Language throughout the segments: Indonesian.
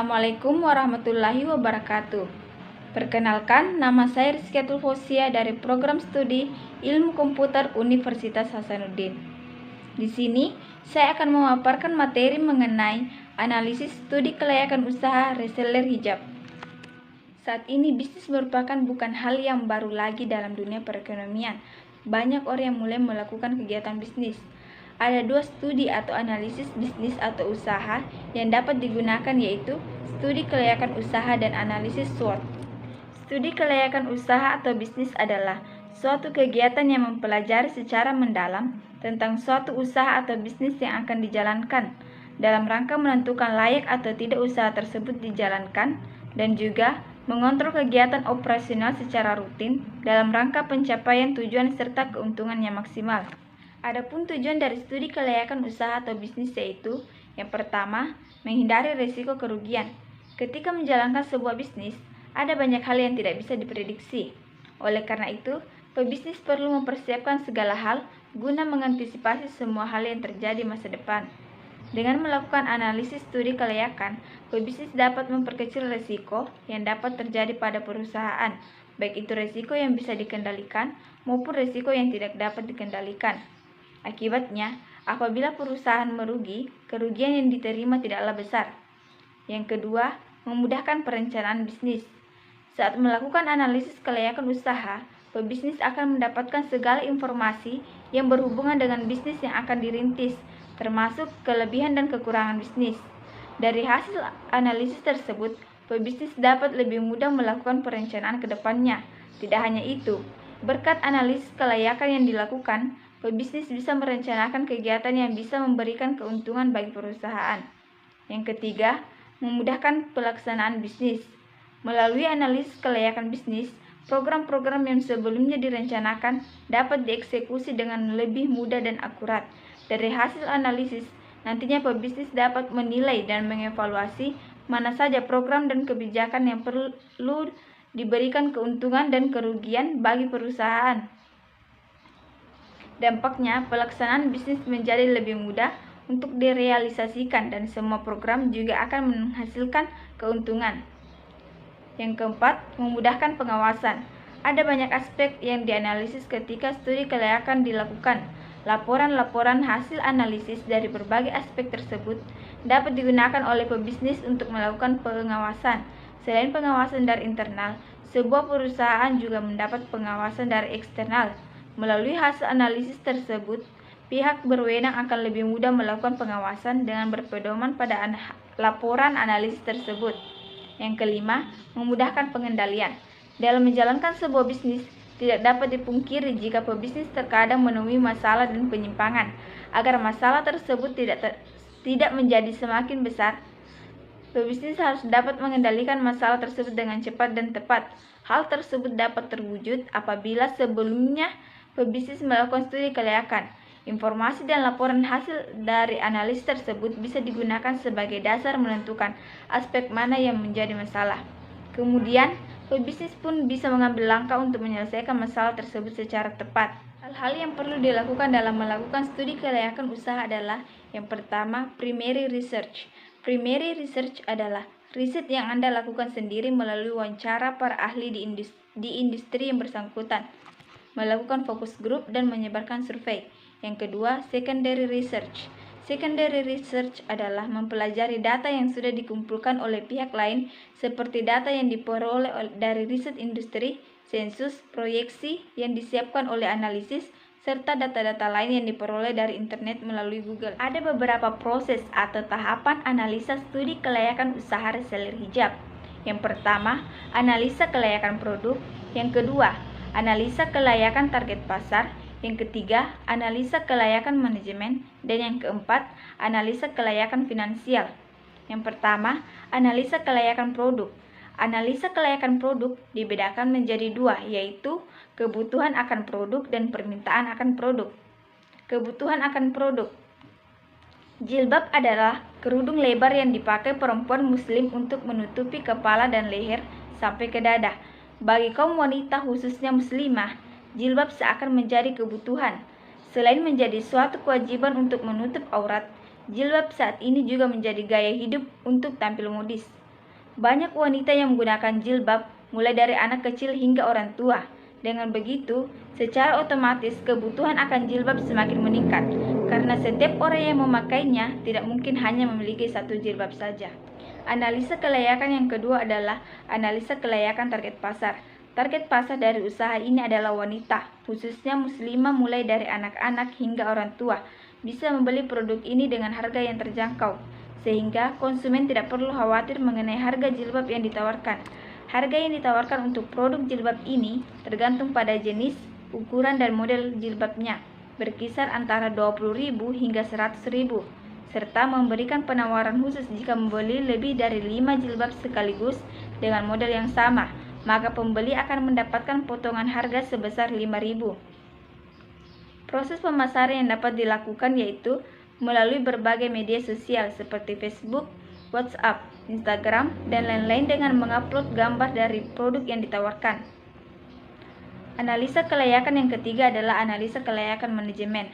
Assalamualaikum warahmatullahi wabarakatuh. Perkenalkan, nama saya Rizkiatul Fosia dari Program Studi Ilmu Komputer Universitas Hasanuddin. Di sini, saya akan memaparkan materi mengenai analisis studi kelayakan usaha reseller hijab. Saat ini, bisnis merupakan bukan hal yang baru lagi dalam dunia perekonomian. Banyak orang yang mulai melakukan kegiatan bisnis. Ada dua studi atau analisis bisnis atau usaha yang dapat digunakan, yaitu studi kelayakan usaha dan analisis SWOT. Studi kelayakan usaha atau bisnis adalah suatu kegiatan yang mempelajari secara mendalam tentang suatu usaha atau bisnis yang akan dijalankan dalam rangka menentukan layak atau tidak usaha tersebut dijalankan, dan juga mengontrol kegiatan operasional secara rutin dalam rangka pencapaian tujuan serta keuntungan yang maksimal. Adapun tujuan dari studi kelayakan usaha atau bisnis yaitu, yang pertama, menghindari risiko kerugian. Ketika menjalankan sebuah bisnis, ada banyak hal yang tidak bisa diprediksi. Oleh karena itu, pebisnis perlu mempersiapkan segala hal guna mengantisipasi semua hal yang terjadi masa depan. Dengan melakukan analisis studi kelayakan, pebisnis dapat memperkecil risiko yang dapat terjadi pada perusahaan, baik itu risiko yang bisa dikendalikan maupun risiko yang tidak dapat dikendalikan. Akibatnya, apabila perusahaan merugi, kerugian yang diterima tidaklah besar. Yang kedua, memudahkan perencanaan bisnis. Saat melakukan analisis kelayakan usaha, pebisnis akan mendapatkan segala informasi yang berhubungan dengan bisnis yang akan dirintis, termasuk kelebihan dan kekurangan bisnis. Dari hasil analisis tersebut, pebisnis dapat lebih mudah melakukan perencanaan ke depannya. Tidak hanya itu, berkat analisis kelayakan yang dilakukan, pebisnis bisa merencanakan kegiatan yang bisa memberikan keuntungan bagi perusahaan. Yang ketiga, memudahkan pelaksanaan bisnis. Melalui analisis kelayakan bisnis, program-program yang sebelumnya direncanakan dapat dieksekusi dengan lebih mudah dan akurat. Dari hasil analisis, nantinya pebisnis dapat menilai dan mengevaluasi mana saja program dan kebijakan yang perlu diberikan keuntungan dan kerugian bagi perusahaan. Dampaknya, pelaksanaan bisnis menjadi lebih mudah untuk direalisasikan dan semua program juga akan menghasilkan keuntungan. Yang keempat, memudahkan pengawasan. Ada banyak aspek yang dianalisis ketika studi kelayakan dilakukan. Laporan-laporan hasil analisis dari berbagai aspek tersebut dapat digunakan oleh pebisnis untuk melakukan pengawasan. Selain pengawasan dari internal, sebuah perusahaan juga mendapat pengawasan dari eksternal. Melalui hasil analisis tersebut, pihak berwenang akan lebih mudah melakukan pengawasan dengan berpedoman pada laporan analisis tersebut. Yang kelima, memudahkan pengendalian. Dalam menjalankan sebuah bisnis, tidak dapat dipungkiri jika pebisnis terkadang menemui masalah dan penyimpangan. Agar masalah tersebut tidak menjadi semakin besar, pebisnis harus dapat mengendalikan masalah tersebut dengan cepat dan tepat. Hal tersebut dapat terwujud apabila sebelumnya pebisnis melakukan studi kelayakan. Informasi dan laporan hasil dari analisis tersebut bisa digunakan sebagai dasar menentukan aspek mana yang menjadi masalah. Kemudian, pebisnis pun bisa mengambil langkah untuk menyelesaikan masalah tersebut secara tepat. Hal-hal yang perlu dilakukan dalam melakukan studi kelayakan usaha adalah, yang pertama, primary research. Primary research adalah riset yang Anda lakukan sendiri melalui wawancara para ahli di industri yang bersangkutan, melakukan focus group, dan menyebarkan survei. Yang kedua, secondary research. Secondary research adalah mempelajari data yang sudah dikumpulkan oleh pihak lain, seperti data yang diperoleh dari riset industri, sensus, proyeksi yang disiapkan oleh analisis, serta data-data lain yang diperoleh dari internet melalui Google. Ada beberapa proses atau tahapan analisa studi kelayakan usaha reseller hijab. Yang pertama, analisa kelayakan produk. Yang kedua, analisa kelayakan target pasar. Yang ketiga, analisa kelayakan manajemen. Dan yang keempat, analisa kelayakan finansial. Yang pertama, analisa kelayakan produk. Analisa kelayakan produk dibedakan menjadi dua, yaitu kebutuhan akan produk dan permintaan akan produk. Kebutuhan akan produk. Jilbab adalah kerudung lebar yang dipakai perempuan muslim untuk menutupi kepala dan leher sampai ke dada. Bagi kaum wanita khususnya muslimah, jilbab seakan menjadi kebutuhan. Selain menjadi suatu kewajiban untuk menutup aurat, jilbab saat ini juga menjadi gaya hidup untuk tampil modis. Banyak wanita yang menggunakan jilbab, mulai dari anak kecil hingga orang tua. Dengan begitu, secara otomatis kebutuhan akan jilbab semakin meningkat, karena setiap orang yang memakainya tidak mungkin hanya memiliki satu jilbab saja. Analisa kelayakan yang kedua adalah analisa kelayakan target pasar. Target pasar dari usaha ini adalah wanita, khususnya muslimah mulai dari anak-anak hingga orang tua, bisa membeli produk ini dengan harga yang terjangkau, sehingga konsumen tidak perlu khawatir mengenai harga jilbab yang ditawarkan. Harga yang ditawarkan untuk produk jilbab ini tergantung pada jenis, ukuran, dan model jilbabnya, berkisar antara 20.000 hingga 100.000, serta memberikan penawaran khusus jika membeli lebih dari 5 jilbab sekaligus dengan model yang sama, maka pembeli akan mendapatkan potongan harga sebesar 5.000. Proses pemasaran yang dapat dilakukan yaitu melalui berbagai media sosial seperti Facebook, WhatsApp, Instagram, dan lain-lain dengan mengupload gambar dari produk yang ditawarkan. Analisa kelayakan yang ketiga adalah analisa kelayakan manajemen.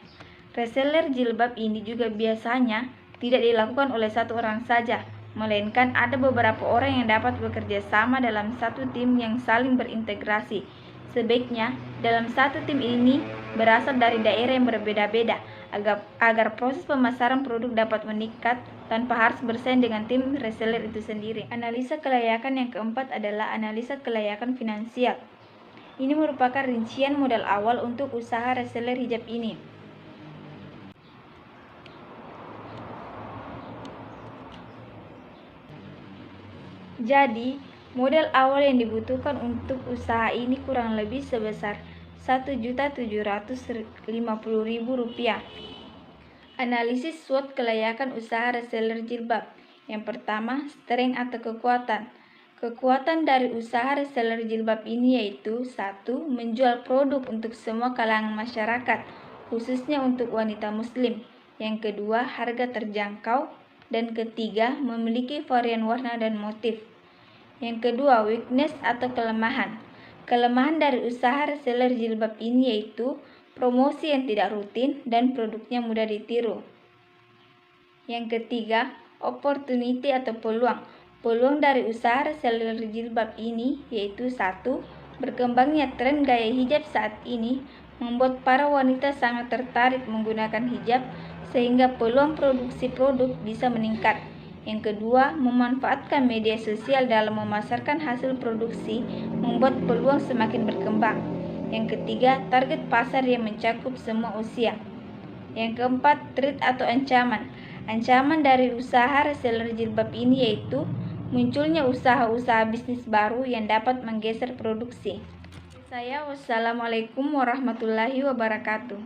Reseller jilbab ini juga biasanya tidak dilakukan oleh satu orang saja, melainkan ada beberapa orang yang dapat bekerja sama dalam satu tim yang saling berintegrasi. Sebaiknya, dalam satu tim ini berasal dari daerah yang berbeda-beda, agar proses pemasaran produk dapat meningkat tanpa harus bersaing dengan tim reseller itu sendiri. Analisa kelayakan yang keempat adalah analisa kelayakan finansial. Ini merupakan rincian modal awal untuk usaha reseller hijab ini. Jadi, modal awal yang dibutuhkan untuk usaha ini kurang lebih sebesar Rp1.750.000. Analisis SWOT kelayakan usaha reseller jilbab. Yang pertama, strength atau kekuatan. Kekuatan dari usaha reseller jilbab ini yaitu 1. Menjual produk untuk semua kalangan masyarakat, khususnya untuk wanita muslim. Yang kedua, harga terjangkau. Dan ketiga, memiliki varian warna dan motif. Yang kedua, weakness atau kelemahan. Kelemahan dari usaha reseller jilbab ini yaitu promosi yang tidak rutin dan produknya mudah ditiru. Yang ketiga, opportunity atau peluang. Peluang dari usaha reseller jilbab ini yaitu 1. Berkembangnya tren gaya hijab saat ini membuat para wanita sangat tertarik menggunakan hijab, sehingga peluang produksi produk bisa meningkat. Yang kedua, memanfaatkan media sosial dalam memasarkan hasil produksi membuat peluang semakin berkembang. Yang ketiga, target pasar yang mencakup semua usia. Yang keempat, threat atau ancaman. Ancaman dari usaha reseller jilbab ini yaitu munculnya usaha-usaha bisnis baru yang dapat menggeser produksi. Wassalamualaikum warahmatullahi wabarakatuh.